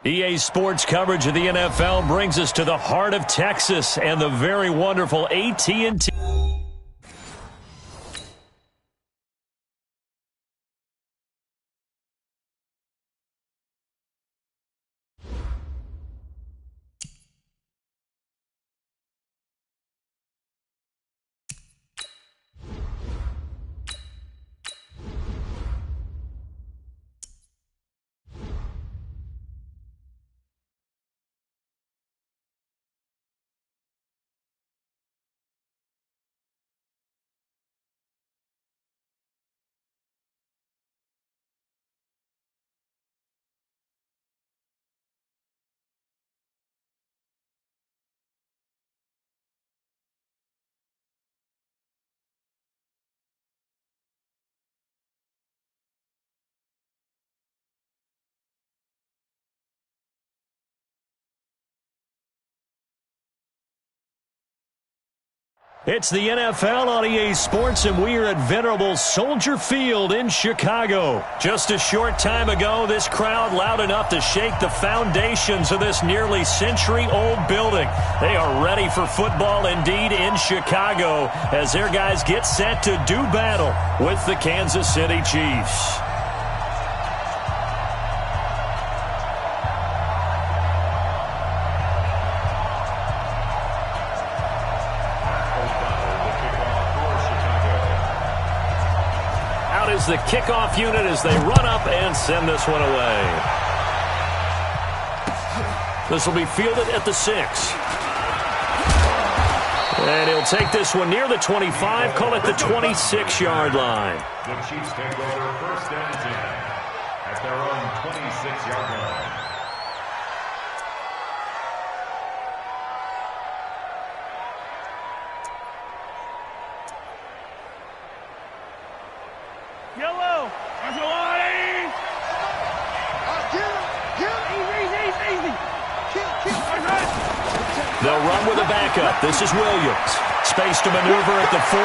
EA Sports coverage of the NFL brings us to the heart of Texas and the very wonderful AT&T. It's the NFL on EA Sports, and we are at venerable Soldier Field in Chicago. Just a short time ago, this crowd loud enough to shake the foundations of this nearly century-old building. They are ready for football indeed in Chicago as their guys get set to do battle with the Kansas City Chiefs. The kickoff unit as they run up and send this one away. This will be fielded at the 6. And he'll take this one near the 25, call it the 26-yard line. The Chiefs take over first and 10 at their own 26-yard line. Yellow. That's a lot. They'll run with a backup. This is Williams. Space to maneuver at the 40.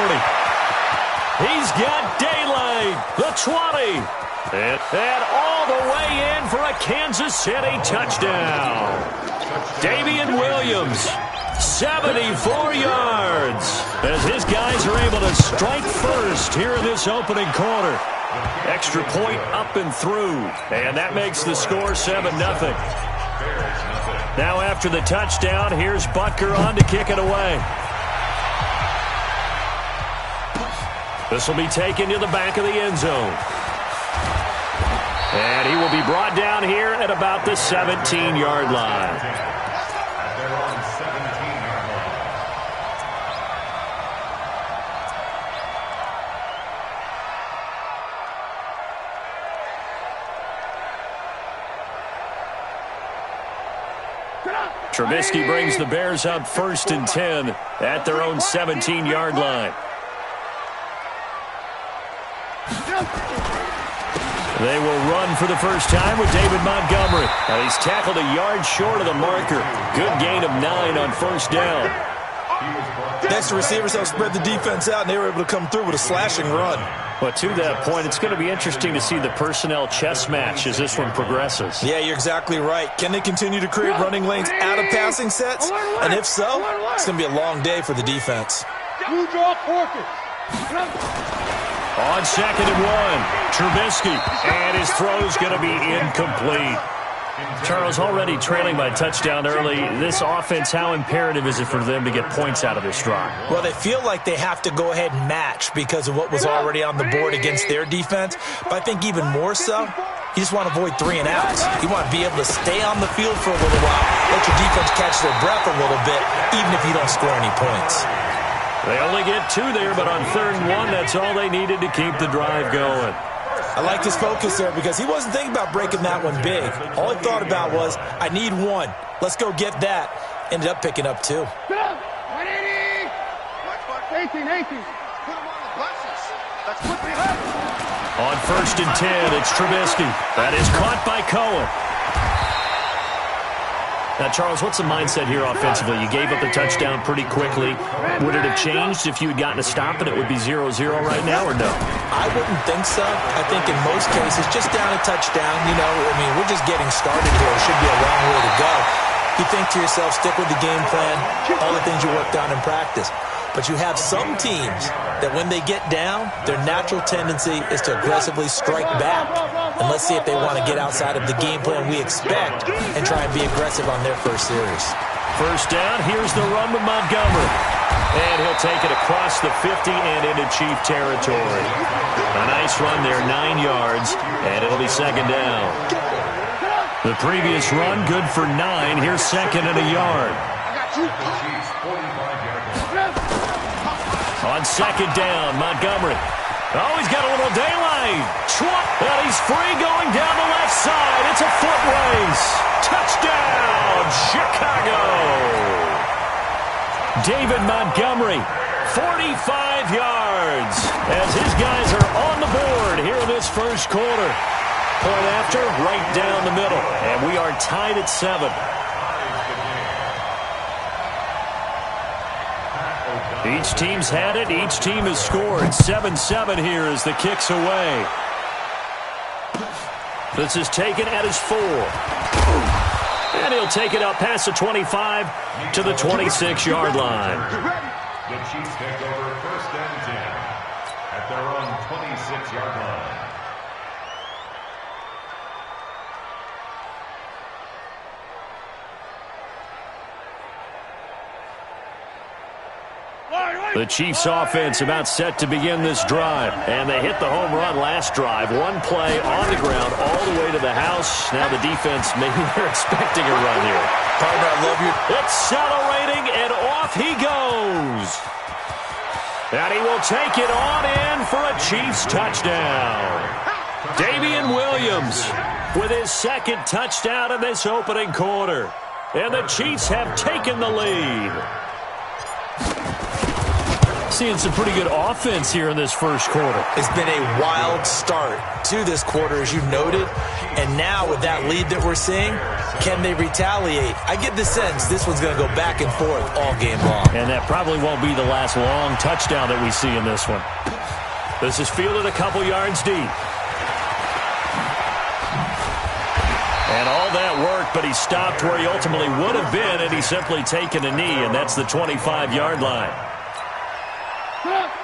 He's got daylight. The 20. And all the way in for a Kansas City touchdown. Damian Williams, 74 yards. As his guys are able to strike first here in this opening quarter. Extra point up and through. And that makes the score 7-0. Now after the touchdown, here's Butker on to kick it away. This will be taken to the back of the end zone. And he will be brought down here at about the 17-yard line. Trubisky brings the Bears up 1st and 10 at their own 17-yard line. They will run for the first time with David Montgomery. And he's tackled a yard short of the marker. Good gain of 9 on first down. Next, the receivers help spread the defense out, and they were able to come through with a slashing run. But to that point, it's going to be interesting to see the personnel chess match as this one progresses. Yeah, you're exactly right. Can they continue to create running lanes out of passing sets? And if so, it's going to be a long day for the defense. You draw focus. On 2nd and 1, Trubisky, and his throw's going to be incomplete. Charles, already trailing by touchdown early. This offense, how imperative is it for them to get points out of this drive? Well, they feel like they have to go ahead and match because of what was already on the board against their defense. But I think even more so, you just want to avoid 3 and outs. You want to be able to stay on the field for a little while, let your defense catch their breath a little bit, even if you don't score any points. They only get 2 there, but on 3rd and 1, that's all they needed to keep the drive going. I liked his focus there because he wasn't thinking about breaking that one big. All he thought about was, I need 1. Let's go get that. Ended up picking up 2. 18. Put him on the buses. That's what we have. On 1st and 10, it's Trubisky. That is caught by Cohen. Now, Charles, what's the mindset here offensively? You gave up the touchdown pretty quickly. Would it have changed if you had gotten a stop and it would be 0-0 right now, or no? I wouldn't think so. I think in most cases, just down a touchdown, we're just getting started here. It should be a long way to go. You think to yourself, stick with the game plan, all the things you worked on in practice. But you have some teams that when they get down, their natural tendency is to aggressively strike back. And let's see if they want to get outside of the game plan we expect and try and be aggressive on their first series. First down, here's the run with Montgomery. And he'll take it across the 50 and into Chief territory. A nice run there, 9 yards, and it'll be second down. The previous run, good for 9. Here's second and a yard. On second down, Montgomery. Oh, he's got a little daylight. And he's free going down the left side. It's a foot race. Touchdown, Chicago. David Montgomery, 45 yards, as his guys are on the board here in this first quarter. Point after, right down the middle. And we are tied at 7. Each team's had it. Each team has scored. 7-7 here as the kick's away. This is taken at his 4. And he'll take it up past the 25 to the 26-yard line. The Chiefs take over first and 10 at their own 26-yard line. The Chiefs offense about set to begin this drive. And they hit the home run last drive. One play on the ground all the way to the house. Now the defense, maybe they're expecting a run here. Partner, I love you. Accelerating, and off he goes. And he will take it on in for a Chiefs touchdown. Damian Williams with his second touchdown in this opening quarter. And the Chiefs have taken the lead. Seeing some pretty good offense here in this first quarter. It's been a wild start to this quarter, as you noted. And now with that lead that we're seeing, can they retaliate? I get the sense this one's going to go back and forth all game long. And that probably won't be the last long touchdown that we see in this one. This is fielded a couple yards deep. And all that work, but he stopped where he ultimately would have been, and he's simply taken a knee, and that's the 25-yard line.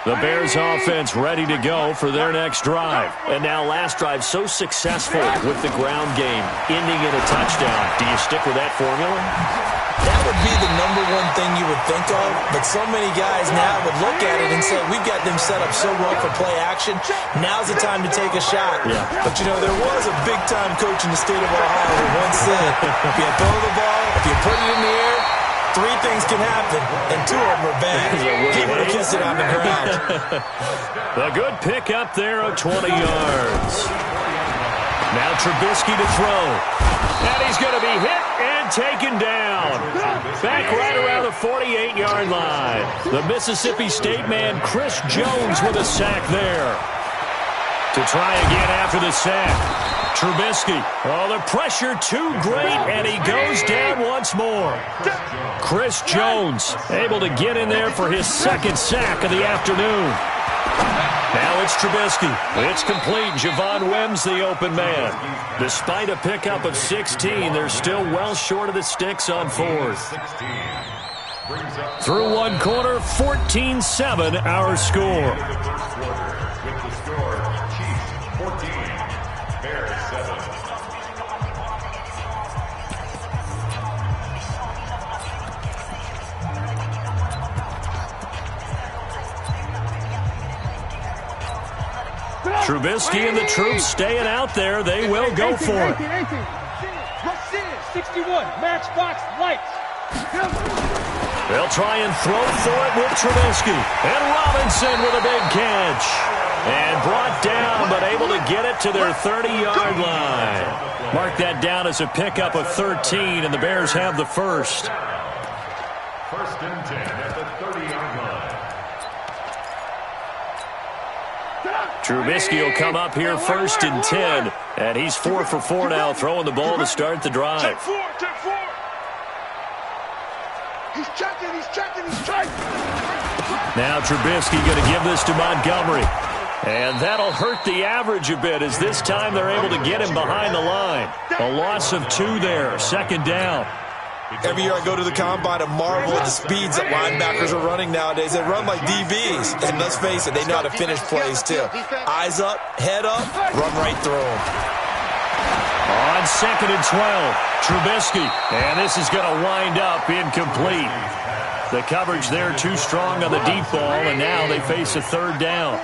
The Bears offense ready to go for their next drive. And now last drive so successful with the ground game, ending in a touchdown. Do you stick with that formula? That would be the number one thing you would think of, but so many guys now would look at it and say, we've got them set up so well for play action. Now's the time to take a shot. Yeah. But, there was a big-time coach in the state of Ohio who once said, if you throw the ball, if you put it in the air, 3 things can happen, and 2 of them are bad. He would have kissed it on the ground. A good pick up there of 20 yards. Now Trubisky to throw. And he's going to be hit and taken down. Back right around the 48-yard line. The Mississippi State man, Chris Jones, with a sack there. To try again after the sack. Trubisky. Oh, the pressure too great, and he goes down once more. Chris Jones able to get in there for his second sack of the afternoon. Now it's Trubisky. It's complete. Javon Wims, the open man. Despite a pickup of 16, they're still well short of the sticks on fourth. Through one quarter, 14-7 our score. With the score, Chiefs 14, Bears 7. Trubisky and the troops staying out there. They will go for it. 61, matchbox lights. They'll try and throw for it with Trubisky. And Robinson with a big catch. And brought down, but able to get it to their 30-yard line. Mark that down as a pickup of 13, and the Bears have the first. First and 10 at the 30-yard line. Trubisky will come up here first and 10. And he's 4 for 4 now, throwing the ball to start the drive. He's checking, he's checking, he's checking. Now Trubisky going to give this to Montgomery. And that'll hurt the average a bit as this time they're able to get him behind the line. A loss of 2 there, second down. Every year I go to the combine and marvel at the speeds that linebackers are running nowadays. They run like DBs. And let's face it, they know how to finish plays too. Eyes up, head up, run right through them. On 2nd and 12, Trubisky. And this is going to wind up incomplete. The coverage there too strong on the deep ball, and now they face a 3rd down.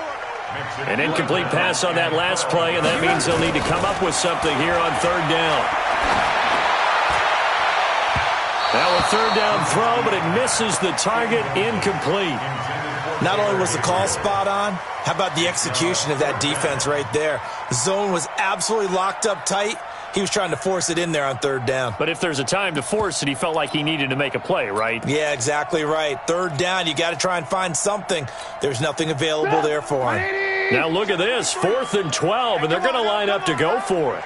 An incomplete pass on that last play, and that means they'll need to come up with something here on 3rd down. Now a 3rd down throw, but it misses the target, incomplete. Not only was the call spot on, how about the execution of that defense right there? The zone was absolutely locked up tight. He was trying to force it in there on 3rd down. But if there's a time to force it, he felt like he needed to make a play, right? Yeah, exactly right. 3rd down, you got to try and find something. There's nothing available there for him. Now look at this, 4th and 12, and they're going to line up to go for it.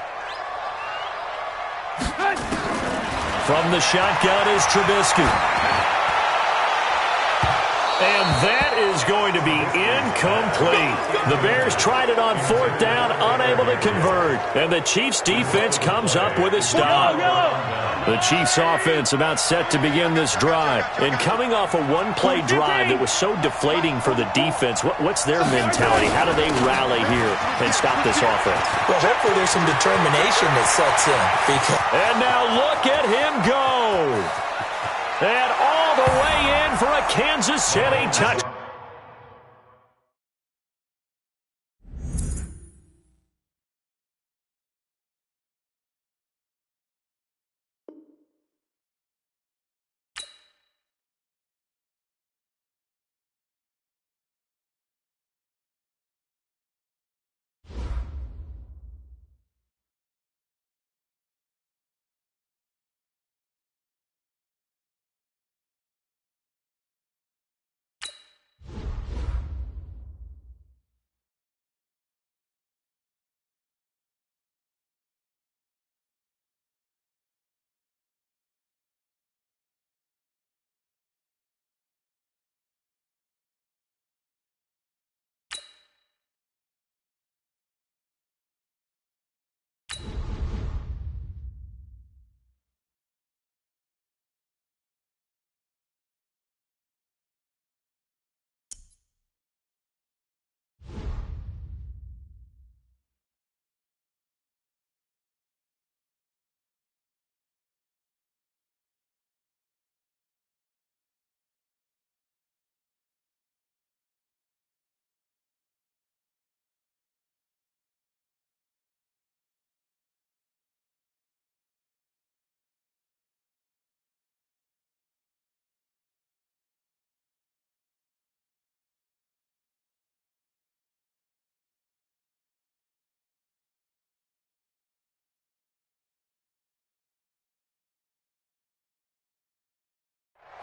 From the shotgun is Trubisky. And that is going to be incomplete. The Bears tried it on 4th down, unable to convert. And the Chiefs' defense comes up with a stop. The Chiefs' offense about set to begin this drive. And coming off a one-play drive that was so deflating for the defense, what's their mentality? How do they rally here and stop this offense? Well, hopefully there's some determination that sets in. And now look at him go. And all the way in for a Kansas City touch.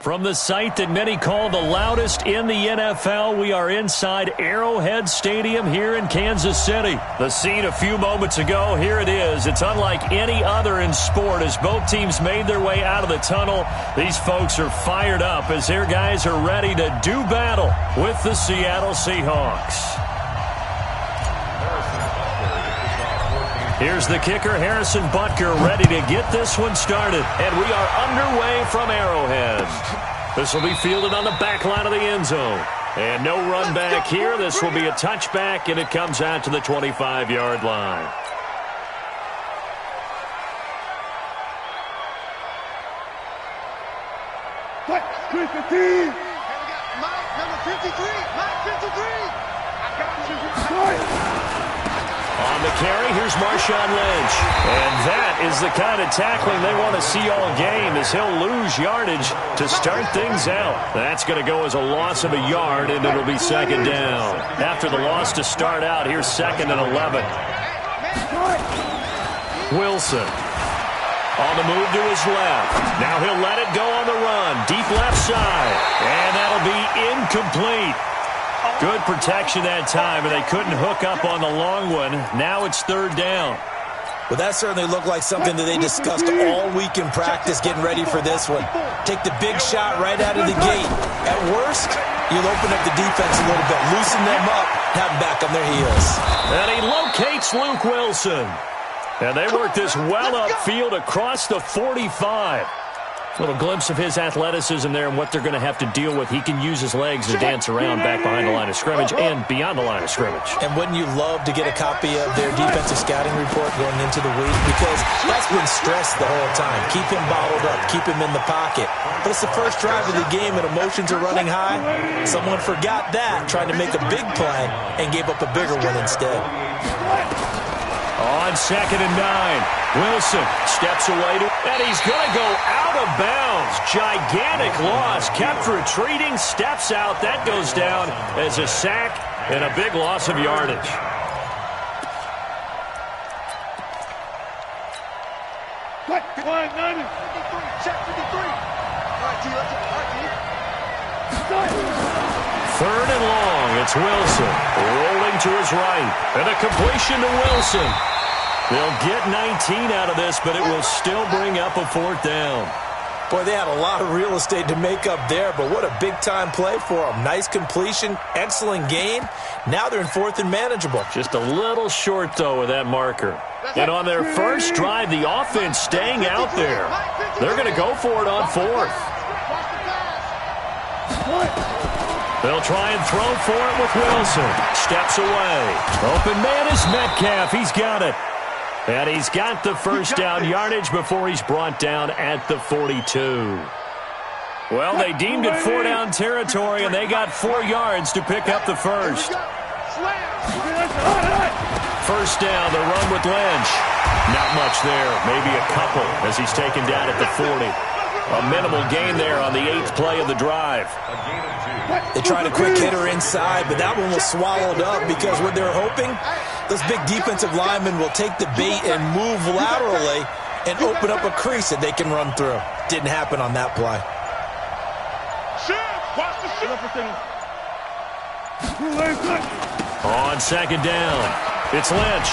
From the site that many call the loudest in the NFL, we are inside Arrowhead Stadium here in Kansas City. The scene a few moments ago, here it is. It's unlike any other in sport as both teams made their way out of the tunnel. These folks are fired up as their guys are ready to do battle with the Seattle Seahawks. Here's the kicker, Harrison Butker, ready to get this one started. And we are underway from Arrowhead. This will be fielded on the back line of the end zone. And no run back here. This will be a touchback, and it comes out to the 25-yard line. Here we got Mike, number 53. Mike, 53. I got you. On the carry, here's Marshawn Lynch. And that is the kind of tackling they want to see all game as he'll lose yardage to start things out. That's going to go as a loss of a yard, and it'll be second down. After the loss to start out, here's 2nd and 11. Wilson on the move to his left. Now he'll let it go on the run. Deep left side. And that'll be incomplete. Good protection that time, and they couldn't hook up on the long one. Now it's 3rd down. Well, that certainly looked like something that they discussed all week in practice getting ready for this one. Take the big shot right out of the gate. At worst, you'll open up the defense a little bit, loosen them up, have them back on their heels. And he locates Luke Wilson. And they work this well upfield across the 45. A little glimpse of his athleticism there and what they're going to have to deal with. He can use his legs to dance around back behind the line of scrimmage and beyond the line of scrimmage. And wouldn't you love to get a copy of their defensive scouting report going into the week? Because that's been stressed the whole time. Keep him bottled up. Keep him in the pocket. But it's the first drive of the game and emotions are running high. Someone forgot that, trying to make a big play, and gave up a bigger one instead. On 2nd and 9, Wilson steps away, and he's going to go out of bounds. Gigantic loss, kept retreating, steps out. That goes down as a sack and a big loss of yardage. Check 53. All right, T, let's go. Third and long, it's Wilson rolling to his right, and a completion to Wilson. They'll get 19 out of this, but it will still bring up a 4th down. Boy, they had a lot of real estate to make up there, but what a big-time play for them. Nice completion, excellent gain. Now they're in 4th and manageable. Just a little short, though, with that marker. And on their first drive, the offense staying out there. They're going to go for it on 4th. They'll try and throw for it with Wilson. Steps away. Open man is Metcalf. He's got it. And he's got the first down yardage before he's brought down at the 42. Well, they deemed it 4-down territory, and they got 4 yards to pick up the first. First down, the run with Lynch. Not much there, maybe a couple as he's taken down at the 40. A minimal gain there on the 8th play of the drive. They tried a quick hitter inside, but that one was swallowed up because what they're hoping, those big defensive linemen will take the bait and move laterally and open up a crease that they can run through. Didn't happen on that play. On 2nd down, it's Lynch.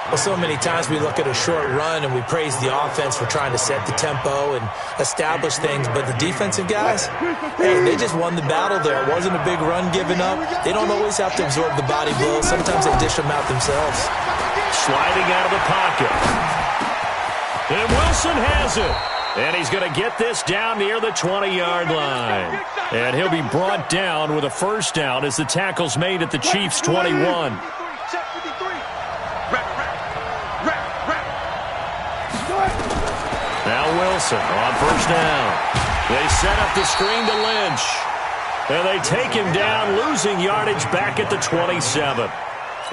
Well, so many times we look at a short run and we praise the offense for trying to set the tempo and establish things, but the defensive guys, hey, they just won the battle there. It wasn't a big run given up. They don't always have to absorb the body blows. Sometimes they dish them out themselves. Sliding out of the pocket. And Wilson has it. And he's going to get this down near the 20-yard line. And he'll be brought down with a first down as the tackle's made at the Chiefs' 21. Now Wilson on first down. They set up the screen to Lynch. And they take him down, losing yardage back at the 27.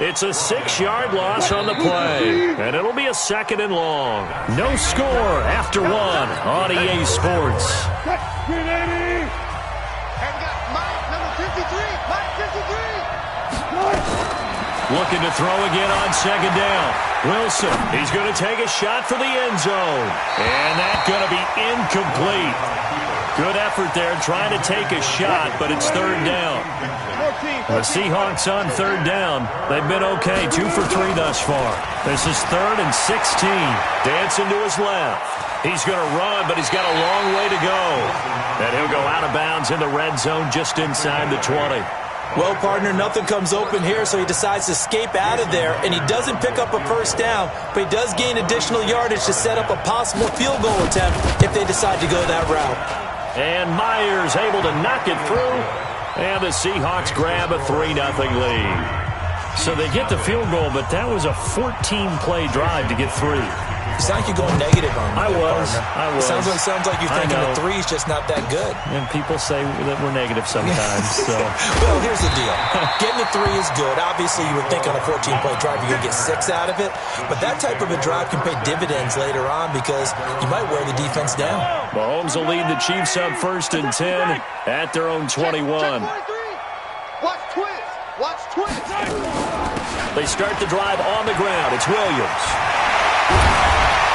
It's a 6-yard loss on the play. And it'll be a 2nd and long. No score after 1 on EA Sports. Looking to throw again on 2nd down. Wilson, he's going to take a shot for the end zone. And that's going to be incomplete. Good effort there trying to take a shot, but it's 3rd down. The Seahawks on 3rd down. They've been okay, 2 for 3 thus far. This is 3rd and 16. Dancing to his left. He's going to run, but he's got a long way to go. And he'll go out of bounds in the red zone just inside the 20. Well, partner, nothing comes open here, so he decides to escape out of there, and he doesn't pick up a first down, but he does gain additional yardage to set up a possible field goal attempt if they decide to go that route. And Myers able to knock it through, and the Seahawks grab a 3-0 lead. So they get the field goal, but that was a 14-play drive to get 3. You sound like you're going negative on me. I was. Sounds like you're thinking the 3's just not that good. And people say that we're negative sometimes. So. Well, here's the deal. Getting the 3 is good. Obviously, you would think on a 14-play drive you're going to get 6 out of it. But that type of a drive can pay dividends later on because you might wear the defense down. Mahomes will lead the Chiefs up 1st and 10 at their own 21. Watch twist. Watch twist. They start the drive on the ground. It's Williams.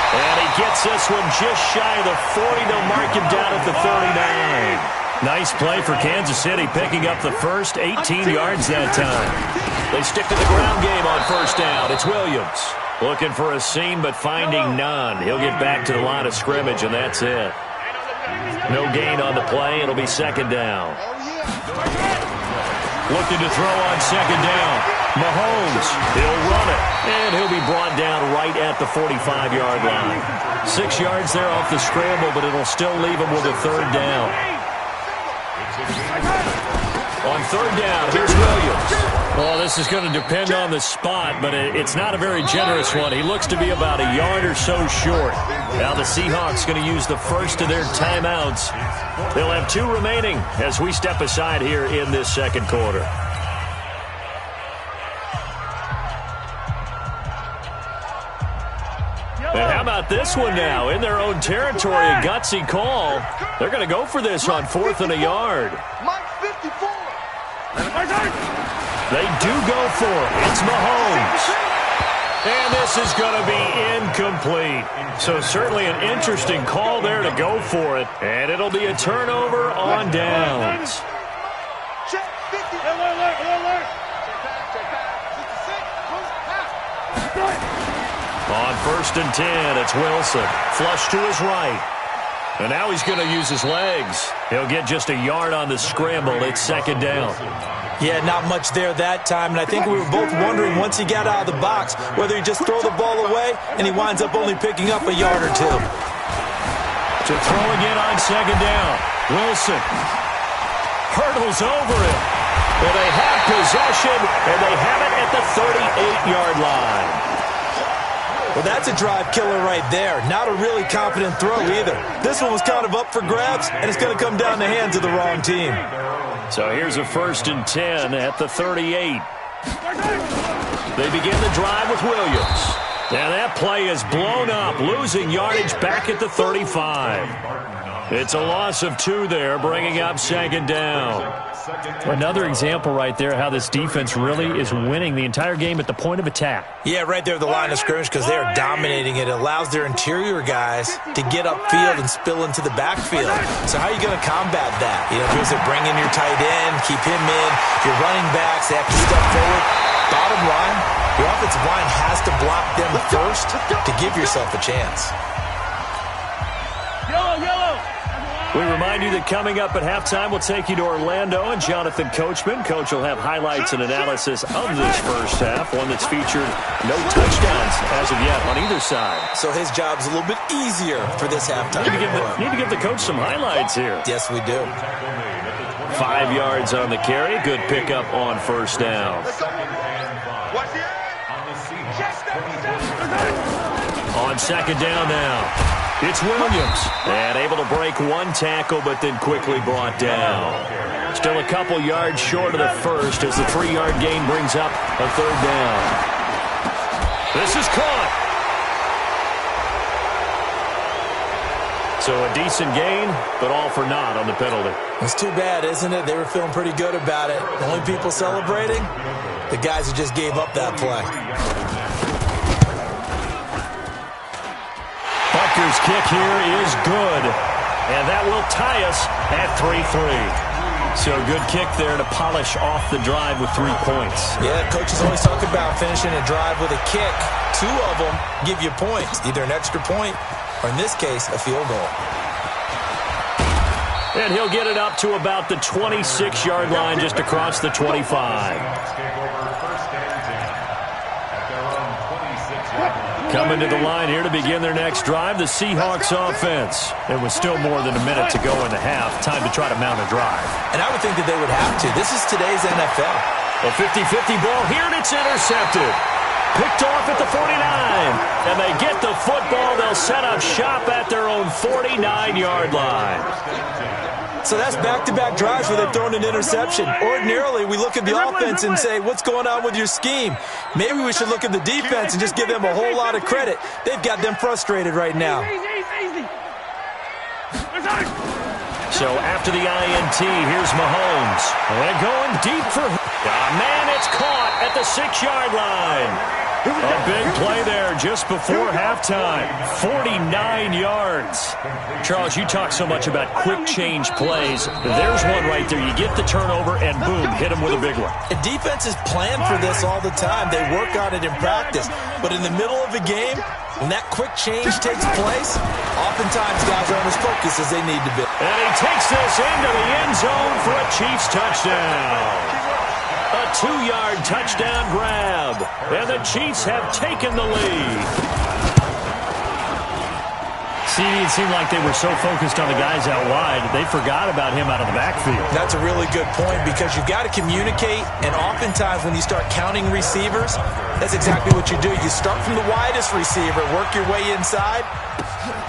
And he gets this one just shy of the 40. They'll mark him down at the 39. Nice play for Kansas City, picking up the first 18 yards that time. They stick to the ground game on first down. It's Williams. Looking for a seam, but finding none. He'll get back to the line of scrimmage, and that's it. No gain on the play. It'll be second down. Looking to throw on second down. Mahomes, he'll run it, and he'll be brought down right at the 45-yard line. 6 yards there off the scramble, but it'll still leave him with a third down. On third down, here's Williams. Well, this is going to depend on the spot, but it's not a very generous one. He looks to be about a yard or so short. Now the Seahawks going to use the first of their timeouts. They'll have 2 remaining as we step aside here in this second quarter. And how about this one now? In their own territory, a gutsy call. They're going to go for this on 4th and a yard. They do go for it. It's Mahomes. And this is going to be incomplete. So certainly an interesting call there to go for it. And it'll be a turnover on downs. On 1st and 10, it's Wilson. Flush to his right. And now he's going to use his legs. He'll get just a yard on the scramble. It's second down. Yeah, not much there that time, and I think we were both wondering once he got out of the box whether he'd just throw the ball away, and he winds up only picking up a yard or 2. To throw again on second down. Wilson hurdles over it. Well, they have possession, and they have it at the 38-yard line. Well, that's a drive killer right there. Not a really confident throw either. This one was kind of up for grabs, and it's going to come down the hands of the wrong team. So here's a 1st and 10 at the 38. They begin the drive with Williams. And that play is blown up, losing yardage back at the 35. It's a loss of 2 there, bringing up second down. Another example right there how this defense really is winning the entire game at the point of attack. Yeah, right there at the line of scrimmage because they are dominating it. It allows their interior guys to get upfield and spill into the backfield. So how are you going to combat that? You know, because they bring in your tight end, keep him in, your running backs, they have to step forward. Bottom line, your offensive line has to block them first to give yourself a chance. We remind you that coming up at halftime, we'll take you to Orlando and Jonathan Coachman. Coach will have highlights and analysis of this first half, one that's featured no touchdowns as of yet on either side. So his job's a little bit easier for this halftime. Need to give the coach some highlights here. Yes, we do. 5 yards on the carry. Good pickup on first down. On second down now. It's Williams, and able to break 1 tackle, but then quickly brought down. Still a couple yards short of the first as the 3-yard gain brings up a third down. This is caught. So a decent gain, but all for naught on the penalty. It's too bad, isn't it? They were feeling pretty good about it. The only people celebrating, the guys who just gave up that play. Butker's kick here is good, and that will tie us at 3-3. So good kick there to polish off the drive with 3 points. Yeah, coaches always talk about finishing a drive with a kick. 2 of them give you points, either an extra point or, in this case, a field goal. And he'll get it up to about the 26-yard line just across the 25. Coming to the line here to begin their next drive, the Seahawks offense. There was still more than a minute to go in the half. Time to try to mount a drive. And I would think that they would have to. This is today's NFL. A 50-50 ball here, and it's intercepted. Picked off at the 49. And they get the football. They'll set up shop at their own 49-yard line. So that's back-to-back drives where they've thrown an interception. Ordinarily, we look at the offense and say, what's going on with your scheme? Maybe we should look at the defense and just give them a whole lot of credit. They've got them frustrated right now. So after the INT, here's Mahomes. And going deep for... man, it's caught at the 6-yard line. A big play there just before halftime. 49 yards. Charles, you talk so much about quick change plays. There's one right there. You get the turnover and boom, hit him with a big one. And defenses plan for this all the time. They work on it in practice. But in the middle of a game, when that quick change takes place, oftentimes guys aren't as focused as they need to be. And he takes this into the end zone for a Chiefs touchdown. A 2-yard touchdown grab. And the Chiefs have taken the lead. See, it seemed like they were so focused on the guys out wide, they forgot about him out of the backfield. That's a really good point because you've got to communicate, and oftentimes when you start counting receivers, that's exactly what you do. You start from the widest receiver, work your way inside.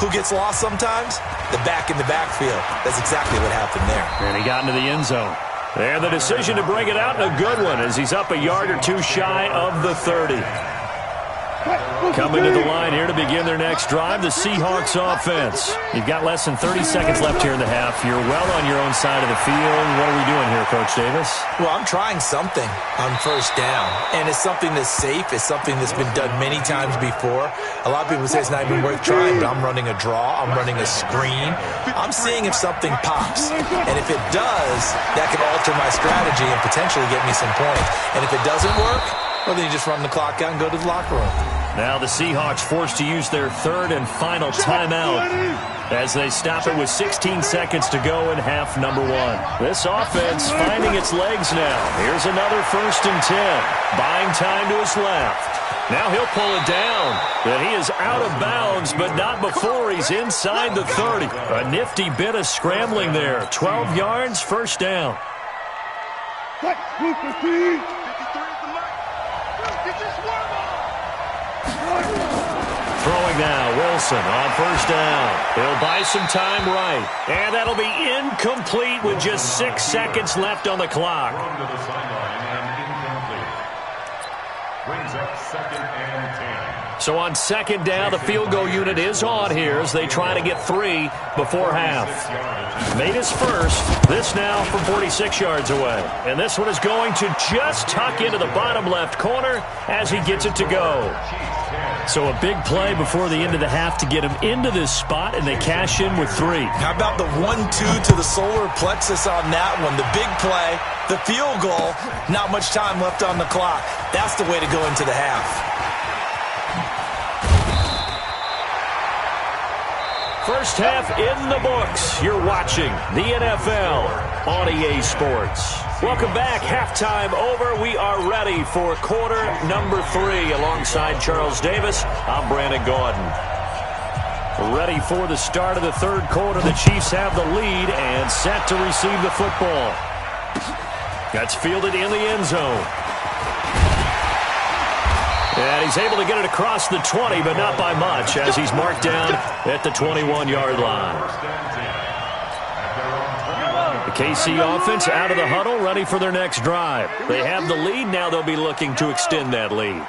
Who gets lost sometimes? The back in the backfield. That's exactly what happened there. And he got into the end zone. And the decision to bring it out, and a good one, as he's up a yard or two shy of the 30. Coming to the line here to begin their next drive, the Seahawks offense. You've got less than 30 seconds left here in the half. You're well on your own side of the field. What are we doing here, Coach Davis? Well, I'm trying something on first down, and it's something that's safe. It's something that's been done many times before. A lot of people say it's not even worth trying, but I'm running a draw. I'm running a screen. I'm seeing if something pops, and if it does, that can alter my strategy and potentially get me some points. And if it doesn't work, well, then you just run the clock out and go to the locker room. Now the Seahawks forced to use their third and final timeout as they stop it with 16 seconds to go in half number one. This offense finding its legs now. Here's another 1st and 10. Buying time to his left. Now he'll pull it down. And he is out of bounds, but not before he's inside the 30. A nifty bit of scrambling there. 12 yards, first down. Throwing now, Wilson on first down. He'll buy some time right. And that'll be incomplete with just 6 seconds left on the clock. To the sideline and incomplete. Brings up 2nd and 10. So on 2nd down, the field goal unit is on here as they try to get 3 before half. Made his first. This now from 46 yards away. And this one is going to just tuck into the bottom left corner as he gets it to go. So a big play before the end of the half to get him into this spot, and they cash in with 3. How about the 1-2 to the solar plexus on that one? The big play, the field goal, not much time left on the clock. That's the way to go into the half. First half in the books. You're watching the NFL on EA Sports. Welcome back. Halftime over. We are ready for quarter number 3. Alongside Charles Davis, I'm Brandon Gordon. Ready for the start of the third quarter. The Chiefs have the lead and set to receive the football. That's fielded in the end zone. And he's able to get it across the 20, but not by much, as he's marked down at the 21-yard line. The KC offense out of the huddle, ready for their next drive. They have the lead. Now they'll be looking to extend that lead.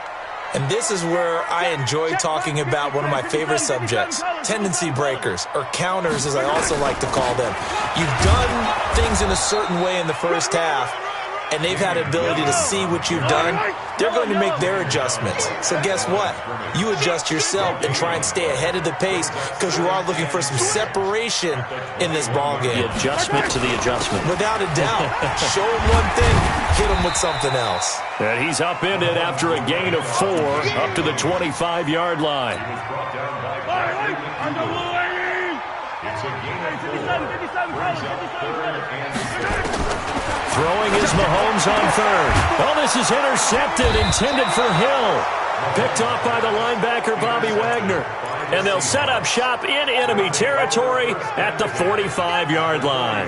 And this is where I enjoy talking about one of my favorite subjects, tendency breakers, or counters as I also like to call them. You've done things in a certain way in the first half, and they've had the ability to see what you've done. They're going to make their adjustments. So guess what? You adjust yourself and try and stay ahead of the pace because you are looking for some separation in this ballgame. The adjustment to the adjustment. Without a doubt. Show them one thing, hit them with something else. And he's upended after a gain of 4 up to the 25-yard line. It's a gain of 4. Brings up 3rd and 6. Throwing is Mahomes on 3rd. Oh, this is intercepted, intended for Hill. Picked off by the linebacker, Bobby Wagner. And they'll set up shop in enemy territory at the 45-yard line.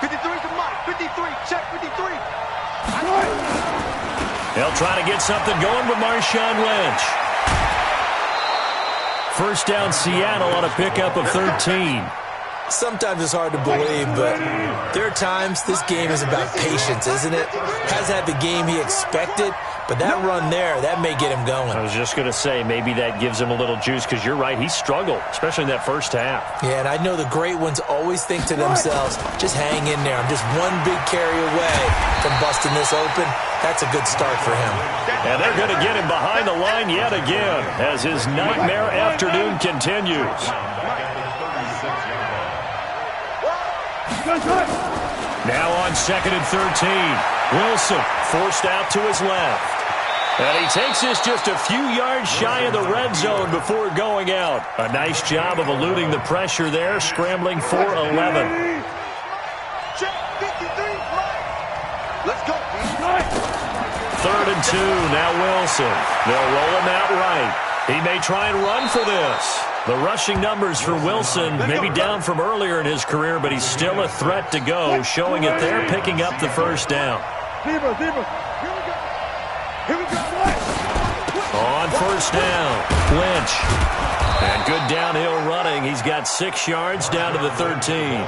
53 to Mike. 53. Check 53. They'll try to get something going with Marshawn Lynch. First down, Seattle on a pickup of 13. Sometimes it's hard to believe, but there are times this game is about patience, isn't it? Has had the game he expected, But that run there, that may get him going. I was just going to say, maybe that gives him a little juice, because you're right, he struggled, especially in that first half. Yeah, and I know the great ones always think to themselves, just hang in there. I'm just one big carry away from busting this open. That's a good start for him. And they're going to get him behind the line yet again as his nightmare afternoon continues. Now on 2nd and 13. Wilson forced out to his left. And he takes this just a few yards shy of the red zone before going out. A nice job of eluding the pressure there, scrambling for 11. Let's go. 3rd and 2, now Wilson. They'll roll him out right. He may try and run for this. The rushing numbers for Wilson may be down from earlier in his career, but he's still a threat to go, showing it there, picking up the first down. Here we go. On first down, Lynch. And good downhill running. He's got 6 yards down to the 13.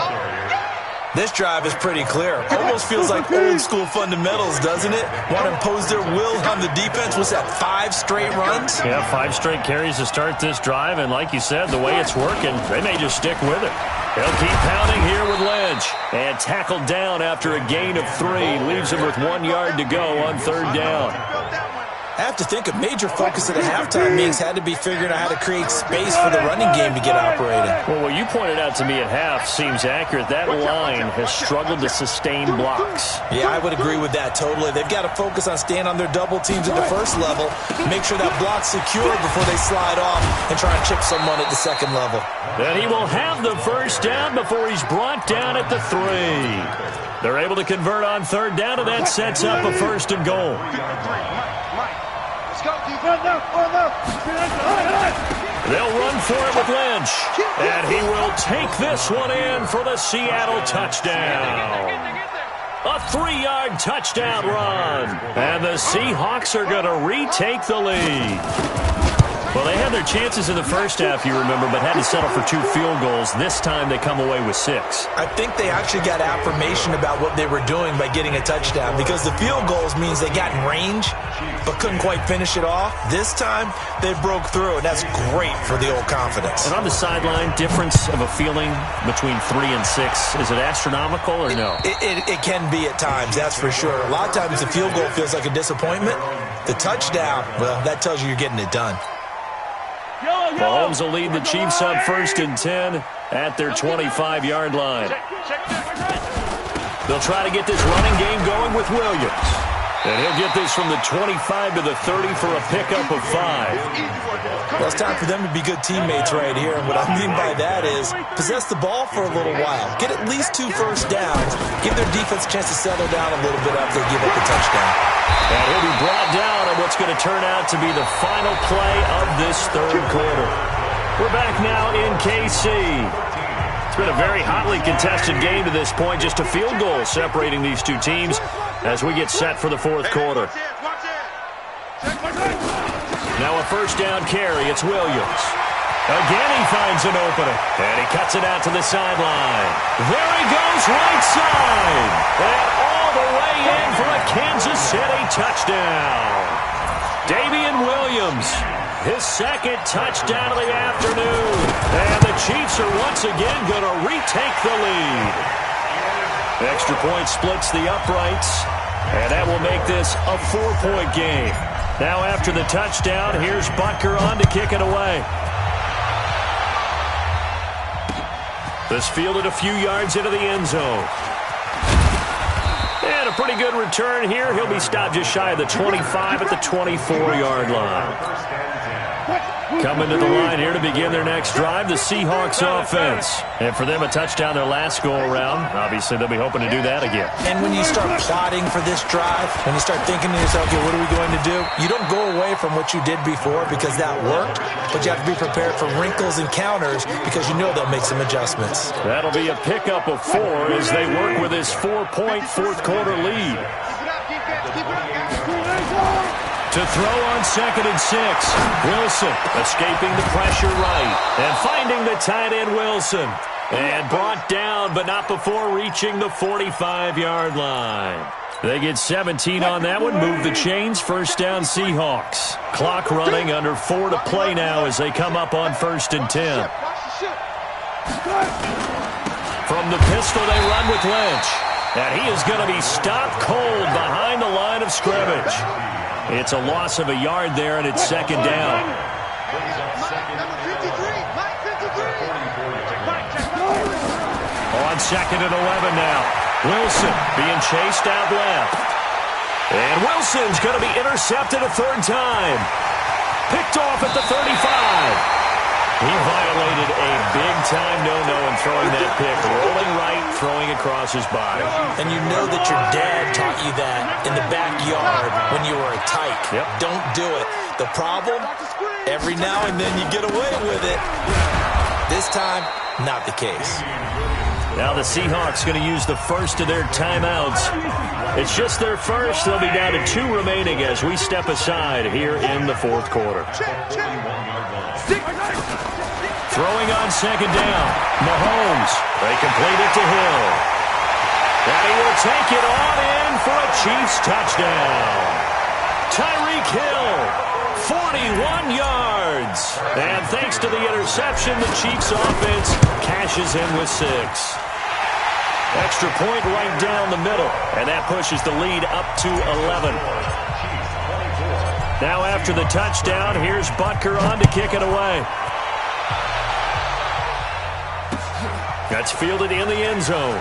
This drive is pretty clear. Almost feels like old school fundamentals, doesn't it? Want to impose their will on the defense. What's that, 5 straight runs? Yeah, 5 straight carries to start this drive. And like you said, the way it's working, they may just stick with it. They'll keep pounding here with Lynch. And tackled down after a gain of 3. Leaves him with 1 yard to go on 3rd down. I have to think a major focus of the halftime meetings had to be figuring out how to create space for the running game to get operating. Well, what you pointed out to me at half seems accurate. That line has struggled to sustain blocks. Yeah, I would agree with that totally. They've got to focus on staying on their double teams at the first level, make sure that block's secure before they slide off and try and chip someone at the second level. Then he will have the first down before he's brought down at the 3. They're able to convert on 3rd down, and that sets up a 1st and goal. They'll run for it with Lynch. And he will take this one in for the Seattle touchdown. A 3-yard touchdown run. And the Seahawks are going to retake the lead. Well, they had their chances in the first half, you remember, but had to settle for 2 field goals. This time they come away with 6. I think they actually got affirmation about what they were doing by getting a touchdown, because the field goals means they got in range but couldn't quite finish it off. This time they broke through, and that's great for the old confidence. And on the sideline, difference of a feeling between 3 and 6, is it astronomical or no? It can be at times, that's for sure. A lot of times the field goal feels like a disappointment. The touchdown, well, that tells you you're getting it done. Mahomes will lead the Chiefs up 1st and 10 at their 25-yard line. They'll try to get this running game going with Williams. And he'll get this from the 25 to the 30 for a pickup of 5. Well, it's time for them to be good teammates right here. And what I mean by that is possess the ball for a little while. Get at least 2 first downs. Give their defense a chance to settle down a little bit after they give up the touchdown. And he'll be brought down on what's going to turn out to be the final play of this 3rd quarter. We're back now in KC. It's been a very hotly contested game to this point. Just a field goal separating these 2 teams as we get set for the 4th quarter. Now a 1st down carry. It's Williams. Again he finds an opening. And he cuts it out to the sideline. There he goes, right side. And all the way in for a Kansas City touchdown. Damian Williams, his 2nd touchdown of the afternoon. And the Chiefs are once again going to retake the lead. Extra point splits the uprights. And that will make this a 4-point game. Now after the touchdown, here's Butker on to kick it away. This fielded a few yards into the end zone. And a pretty good return here. He'll be stopped just shy of the 25 at the 24-yard line. Coming to the line here to begin their next drive, the Seahawks offense. And for them, a touchdown their last go-around. Obviously, they'll be hoping to do that again. And when you start plotting for this drive, when you start thinking to yourself, okay, what are we going to do? You don't go away from what you did before because that worked, but you have to be prepared for wrinkles and counters because you know they'll make some adjustments. That'll be a pickup of 4 as they work with this 4-point 4th quarter lead. To throw on 2nd and 6. Wilson escaping the pressure right. And finding the tight end Wilson. And brought down, but not before reaching the 45-yard line. They get 17 on that one. Move the chains. First down, Seahawks. Clock running, under 4 to play now as they come up on 1st and 10. From the pistol, they run with Lynch. And he is going to be stopped cold behind the line of scrimmage. It's a loss of a yard there, and it's 2nd down. On 2nd and 11 now. Wilson being chased out left. And Wilson's going to be intercepted a 3rd time. Picked off at the 35. He violated a big-time no-no in throwing that pick. Rolling right, throwing across his body. And you know that your dad taught you that in the backyard when you were a tyke. Yep. Don't do it. The problem, every now and then you get away with it. This time, not the case. Now the Seahawks going to use the first of their timeouts. It's just their first. They'll be down to 2 remaining as we step aside here in the 4th quarter. Throwing on 2nd down. Mahomes. They complete it to Hill. And he will take it on in for a Chiefs touchdown. Tyreek Hill, 41 yards. And thanks to the interception, the Chiefs offense cashes in with 6. Extra point right down the middle, and that pushes the lead up to 11. Now after the touchdown, here's Butker on to kick it away. That's fielded in the end zone.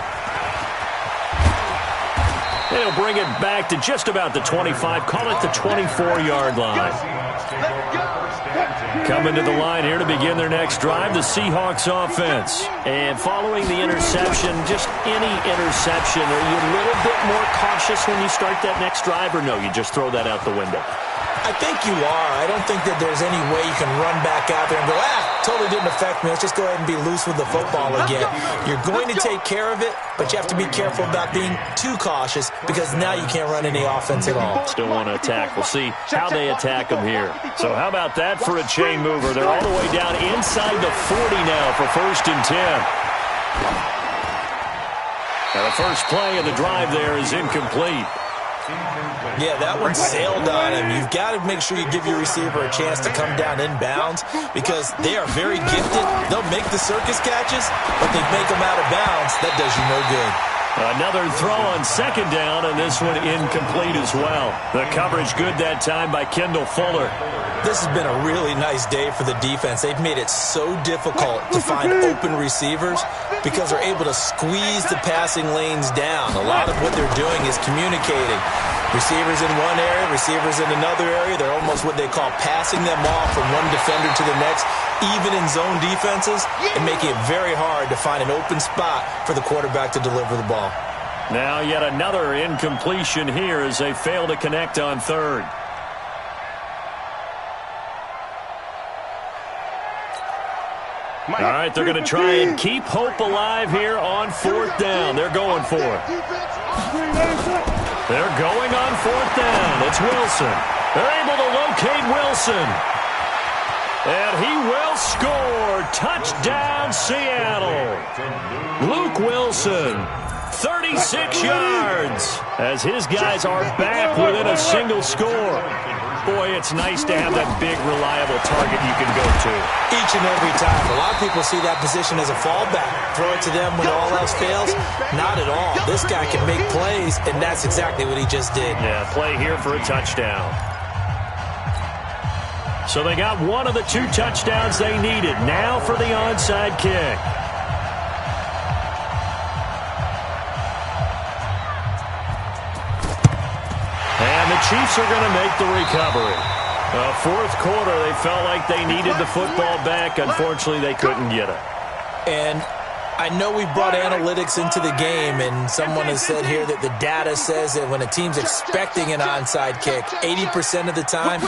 They'll bring it back to just about the 25, call it the 24-yard line. Coming to the line here to begin their next drive, the Seahawks offense. And following the interception, just any interception, are you a little bit more cautious when you start that next drive, or no, you just throw that out the window? I think you are. I don't think that there's any way you can run back out there and go, totally didn't affect me. Let's just go ahead and be loose with the football again. You're going to take care of it, but you have to be careful about being too cautious because now you can't run any offense at all. Still want to attack. We'll see how they attack them here. So how about that for a chain mover? They're all the way down inside the 40 now for 1st and 10. Now the first play of the drive there is incomplete. Yeah, that one sailed on him. You've got to make sure you give your receiver a chance to come down inbounds because they are very gifted. They'll make the circus catches, but they make them out of bounds. That does you no good. Another throw on 2nd down, and this one incomplete as well. The coverage good that time by Kendall Fuller. This has been a really nice day for the defense. They've made it so difficult to find open receivers because they're able to squeeze the passing lanes down. A lot of what they're doing is communicating. Receivers in one area, receivers in another area. They're almost what they call passing them off from one defender to the next, even in zone defenses, and making it very hard to find an open spot for the quarterback to deliver the ball. Now yet another incompletion here as they fail to connect on 3rd. All right, they're going to try and keep hope alive here on 4th down. They're going for it. They're going on 4th down. It's Wilson. They're able to locate Wilson. And he will score. Touchdown, Seattle. Luke Wilson, 36 yards, as his guys are back within a single score. Boy, it's nice to have that big, reliable target you can go to. Each and every time. A lot of people see that position as a fallback. Throw it to them when all else fails. Not at all. This guy can make plays, and that's exactly what he just did. Yeah, play here for a touchdown. So they got one of the 2 touchdowns they needed. Now for the onside kick. And the Chiefs are going to make the recovery. 4th quarter, they felt like they needed the football back. Unfortunately, they couldn't get it. And I know we brought analytics into the game, and someone has said here that the data says that when a team's expecting an onside kick, 80% of the time,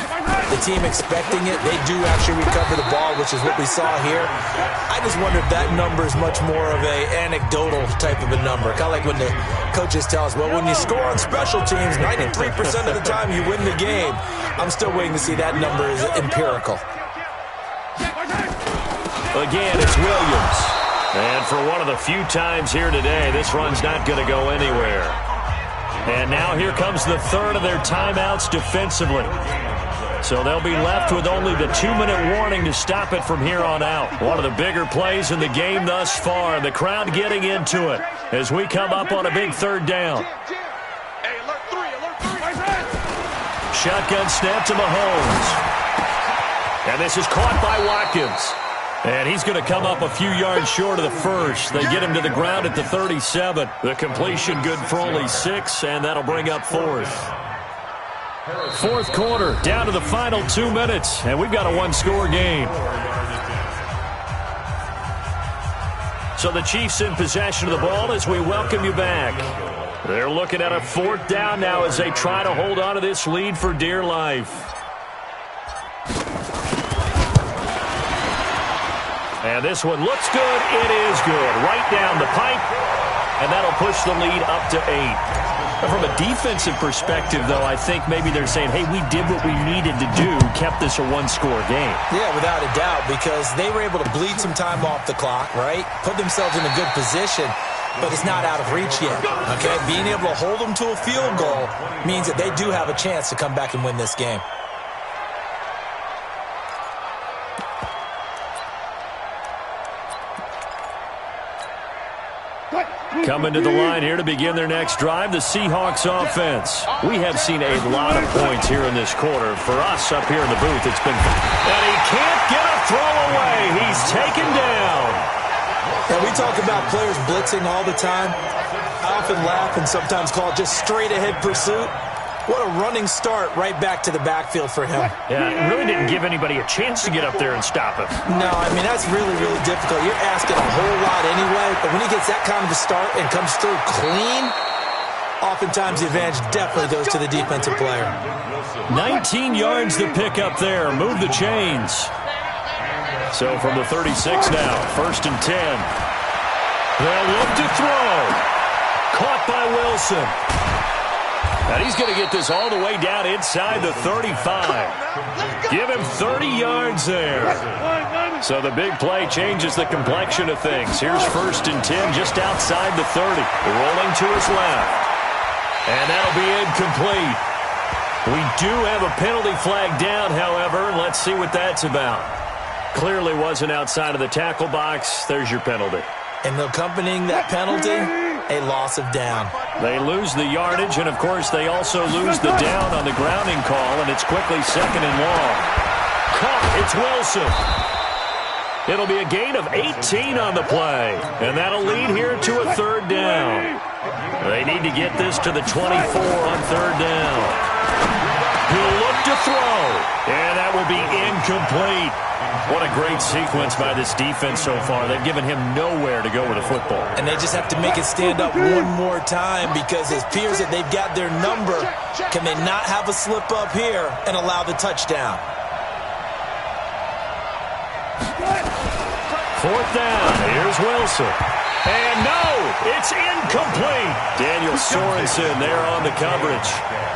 the team expecting it, they do actually recover the ball, which is what we saw here. I just wonder if that number is much more of a anecdotal type of a number. Kind of like when the coaches tell us, well, when you score on special teams, 93% of the time you win the game. I'm still waiting to see that number is empirical. Again, it's Williams. And for one of the few times here today, this run's not going to go anywhere. And now here comes the third of their timeouts defensively. So they'll be left with only the 2-minute warning to stop it from here on out. One of the bigger plays in the game thus far. The crowd getting into it as we come up on a big third down. Hey, alert three. Shotgun snap to Mahomes. And this is caught by Watkins. And he's going to come up a few yards short of the first. They get him to the ground at the 37. The completion good for only 6, and that'll bring up fourth. Fourth quarter, down to the final 2 minutes, and we've got a one-score game. So the Chiefs in possession of the ball as we welcome you back. They're looking at a fourth down now as they try to hold on to this lead for dear life. And this one looks good. It is good. Right down the pipe, and that'll push the lead up to 8. From a defensive perspective, though, I think maybe they're saying, hey, we did what we needed to do, kept this a one-score game. Yeah, without a doubt, because they were able to bleed some time off the clock, right? Put themselves in a good position, but it's not out of reach yet, okay? Being able to hold them to a field goal means that they do have a chance to come back and win this game. Coming to the line here to begin their next drive, the Seahawks offense. We have seen a lot of points here in this quarter. For us up here in the booth, it's been... And he can't get a throw away. He's taken down. And we talk about players blitzing all the time. I often laugh and sometimes call it just straight-ahead pursuit. What a running start right back to the backfield for him. Yeah, it really didn't give anybody a chance to get up there and stop him. No, I mean, that's really, really difficult. You're asking a whole lot anyway, but when he gets that kind of a start and comes through clean, oftentimes the advantage definitely goes to the defensive player. 19 yards to pick up there. Move the chains. So from the 36 now, 1st and 10. They'll look to throw. Caught by Wilson. And he's going to get this all the way down inside the 35. Give him 30 yards there. So the big play changes the complexion of things. Here's 1st and 10 just outside the 30. Rolling to his left. And that'll be incomplete. We do have a penalty flag down, however, and let's see what that's about. Clearly wasn't outside of the tackle box. There's your penalty. And accompanying that penalty, a loss of down. They lose the yardage, and, of course, they also lose the down on the grounding call, and it's quickly 2nd and long. Caught. It's Wilson. It'll be a gain of 18 on the play, and that'll lead here to a 3rd down. They need to get this to the 24 on 3rd down. He'll look to throw, and that will be incomplete. What a great sequence by this defense so far. They've given him nowhere to go with the football. And they just have to make it stand up one more time because it appears that they've got their number. Can they not have a slip up here and allow the touchdown? 4th down. Here's Wilson. And no, it's incomplete. Daniel Sorensen there on the coverage.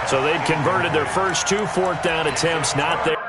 So they've converted their first 2 4th down attempts, not there.